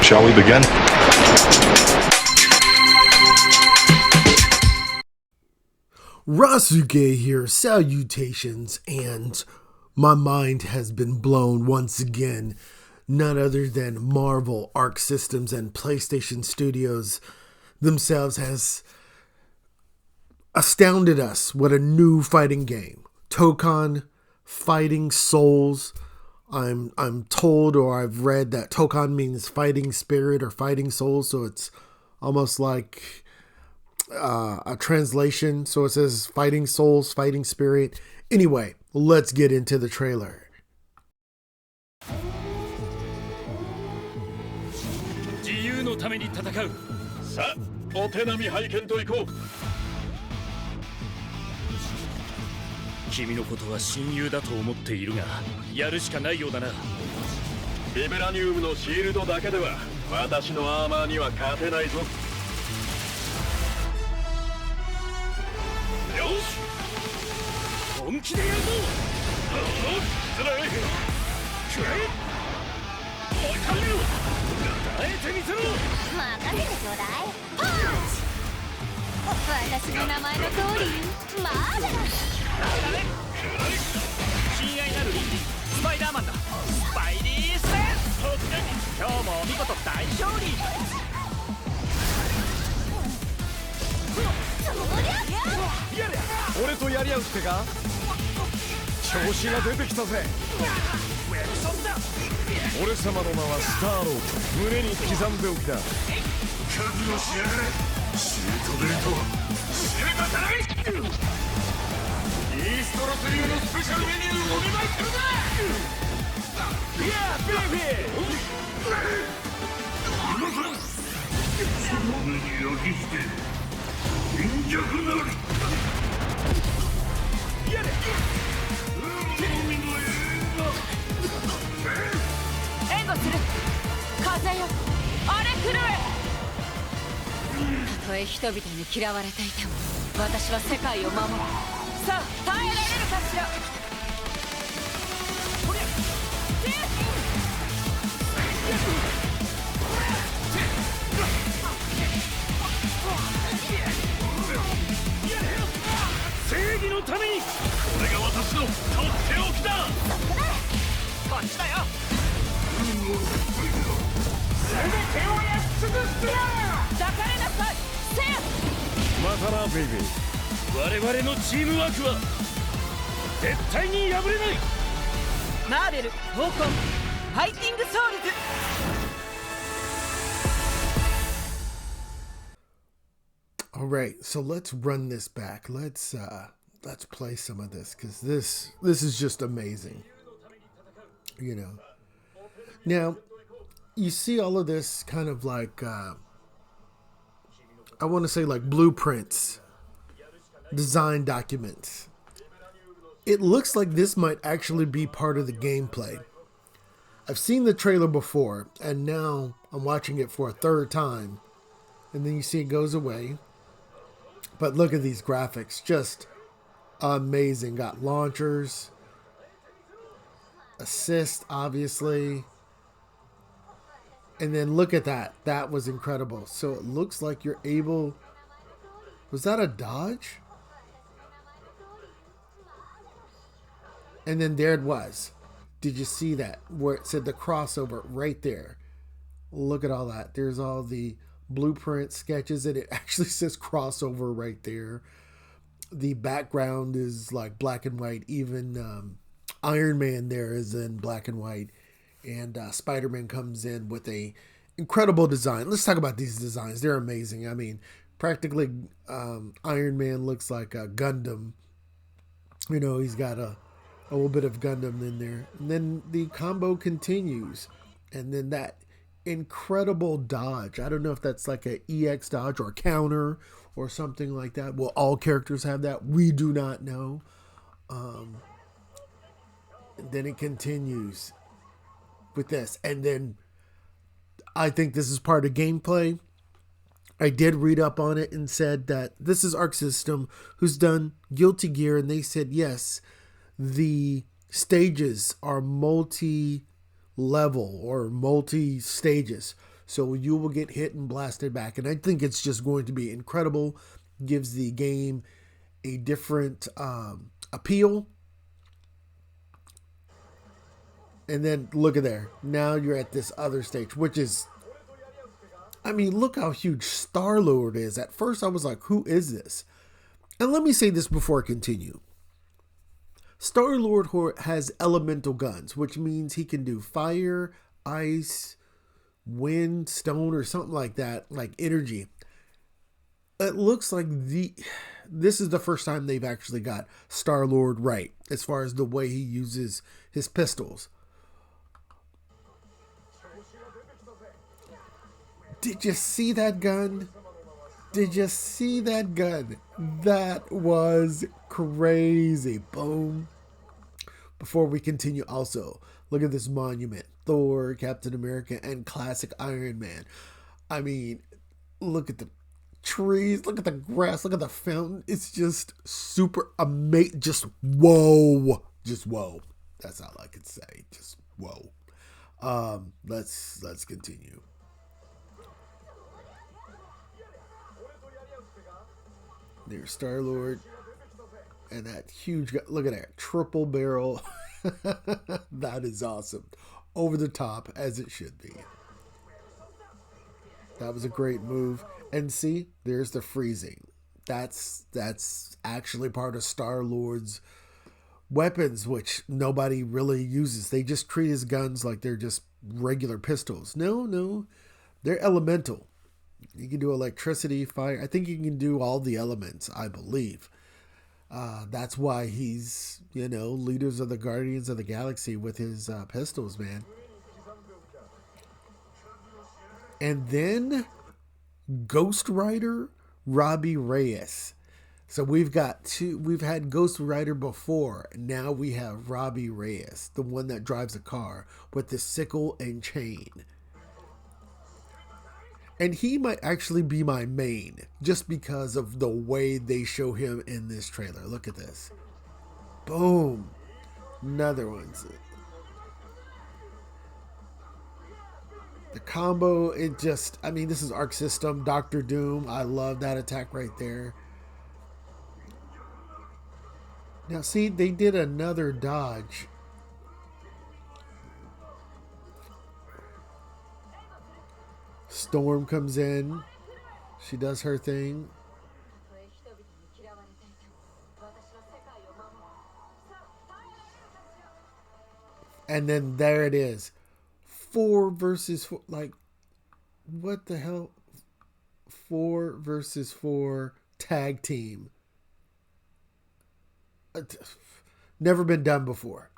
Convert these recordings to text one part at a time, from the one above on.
Shall we begin? Rasuke here, salutations, and my mind has been blown once again. None other than Marvel, Arc Systems, and PlayStation Studios themselves has astounded us with a new fighting game. Tokon, Fighting Souls. I'm told, or I've read, that Tōkon means fighting spirit or fighting soul, so it's almost like a translation. So it says fighting souls, fighting spirit. Anyway, let's get into the trailer. 自由のために戦う。さあ、お手並み拝見といこう。君のことは親友だと思っているが、やるしかないようだな。ビブラニウムのシールドだけでは私のアーマーには勝てないぞ。よし、本気でやるぞ。失礼。くらえ。おい、ためろ。耐えてみせろ。任せてちょうだい。パンチ。私の名前の通り、マーベラス。親愛なるリンディ、スパイダーマンだ。スパイリーセンス。今日も見事大勝利。俺とやり合うってか。調子が出てきたぜ。俺様の名はスターロード。胸に刻んでおきだ。覚悟しやがれ。シュートベルト締めたたらい。イーストロス流のスペシャルメニューをお見舞いするぜ。いやーベイビー。その目に焼き付け貧弱なる。やれ。海の援護する。風よ、あれ狂え。たとえ人々に嫌われていても、私は世界を守る。さあ、耐えられるかしら。正義のために。これが私のとっておきだ。こっちだよ。全てをやっつくすよ。抱かれなさい。せや。またなベイビー。我々のチームワークは絶対に破れない。マーベル、トーコン、ファイティングソウルズ。All right, so let's run this back. Let's play some of this, because this is just amazing. You know. Now, you see all of this kind of like I want to say like blueprints, design documents. It looks like this might actually be part of the gameplay. I've seen the trailer before, and now I'm watching it for a third time. And then you see it goes away. But look at these graphics. Just amazing. Got launchers. Assist, obviously. And then look at that. That was incredible. So it looks like you're able... Was that a dodge? And then there it was. Did you see that? Where it said the crossover right there. Look at all that. There's all the blueprint sketches, and it actually says crossover right there. The background is like black and white. Even Iron Man there is in black and white. And Spider-Man comes in with a incredible design. Let's talk about these designs. They're amazing. I mean, practically Iron Man looks like a Gundam. You know, he's got a little bit of Gundam in there. And then the combo continues. And then that incredible dodge. I don't know if that's like a EX dodge or a counter or something like that. Will all characters have that? We do not know. And then it continues with this. And then I think this is part of gameplay. I did read up on it and said that this is Arc System, who's done Guilty Gear, and they said yes, the stages are multi-level or multi-stages. So you will get hit and blasted back. And I think it's just going to be incredible. Gives the game a different appeal. And then look at there. Now you're at this other stage, which is, I mean, look how huge Star-Lord is. At first I was like, who is this? And let me say this before I continue. Star-Lord has elemental guns, which means he can do fire, ice, wind, stone, or something like that, like energy. It looks like this is the first time they've actually got Star-Lord right, as far as the way he uses his pistols. Did you see that gun? Did you see that gun? That was crazy. Boom. Before we continue, also, look at this monument. Thor, Captain America, and classic Iron Man. I mean, look at the trees, look at the grass, look at the fountain. It's just super amazing. Just whoa. Just whoa. That's all I can say. Just whoa. Let's continue. There's Star-Lord. And that huge, look at that, triple barrel. That is awesome. Over the top, as it should be. That was a great move. And see, there's the freezing. That's actually part of Star-Lord's weapons, which nobody really uses. They just treat his guns like they're just regular pistols. No, they're elemental. You can do electricity, fire. I think you can do all the elements, I believe. That's why he's, leaders of the Guardians of the Galaxy with his pistols, man. And then Ghost Rider Robbie Reyes. So we've had Ghost Rider before. Now we have Robbie Reyes, the one that drives a car with the sickle and chain. And he might actually be my main, just because of the way they show him in this trailer. Look at this. Boom. Another one. The combo, this is Arc System, Doctor Doom. I love that attack right there. Now, see, they did another dodge. Storm comes in. She does her thing. And then there it is. 4 versus 4. Like, what the hell? 4 versus 4 tag team. Never been done before.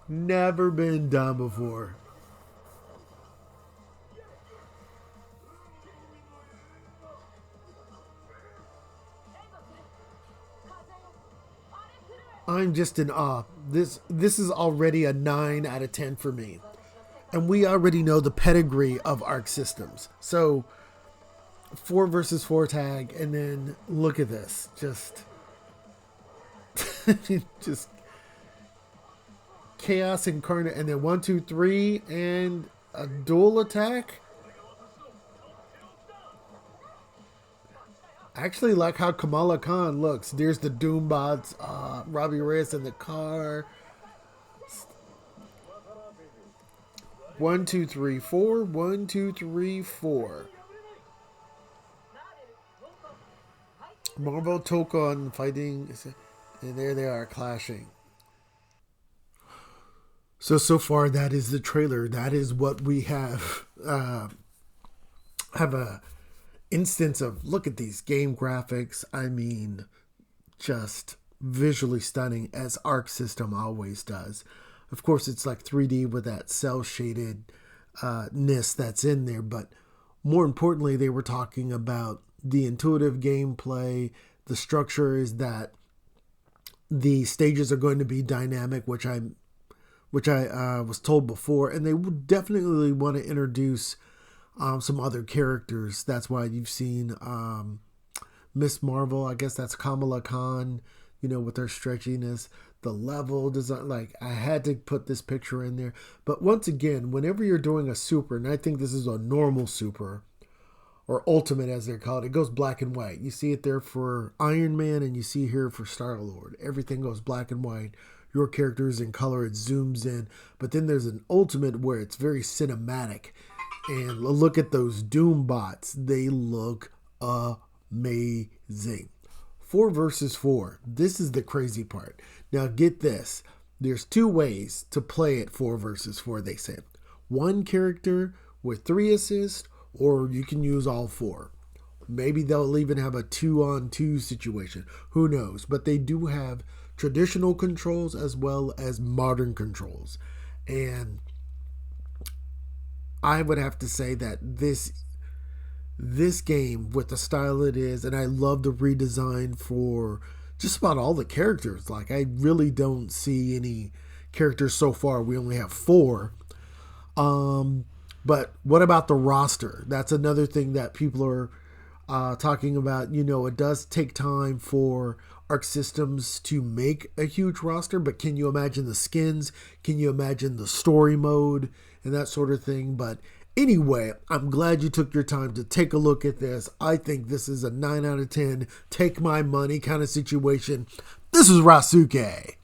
Never been done before. I'm just in awe. This is already a 9 out of 10 for me. And we already know the pedigree of Arc Systems. So 4 versus 4 tag, and then look at this. Just chaos incarnate, and then 1, 2, 3, and a dual attack. Actually like how Kamala Khan looks. There's the Doombots, Robbie Reyes in the car. 1, 2, 3, 4. 1, 2, 3, 4. Marvel Tokon fighting, and there they are clashing. So far that is the trailer. That is what we have. Have a instance of, look at these game graphics. I mean, just visually stunning, as Arc System always does. Of course, it's like 3D with that cell shaded ness that's in there, but more importantly, they were talking about the intuitive gameplay. The structure is that the stages are going to be dynamic, which I was told before, and they would definitely want to introduce some other characters. That's why you've seen Miss Marvel. I guess that's Kamala Khan, with her stretchiness. the level design. Like, I had to put this picture in there. But once again, whenever you're doing a super, and I think this is a normal super, or ultimate as they're called, it goes black and white. You see it there for Iron Man, and you see here for Star-Lord. Everything goes black and white. Your character is in color, it zooms in. But then there's an ultimate where it's very cinematic. And look at those Doom bots. They look amazing. 4 versus 4. This is the crazy part. Now get this. There's 2 ways to play it 4 versus 4, they said. 1 character with 3 assists, or you can use all 4. Maybe they'll even have a 2-on-2 situation. Who knows? But they do have traditional controls as well as modern controls. And I would have to say that this game, with the style it is, and I love the redesign for just about all the characters. Like, I really don't see any characters so far. We only have 4. But what about the roster? That's another thing that people are talking about. You know, it does take time for Arc Systems to make a huge roster, but can you imagine the skins? Can you imagine the story mode and that sort of thing? But anyway, I'm glad you took your time to take a look at this. I think this is a 9 out of 10, take my money kind of situation. This is Rasuke.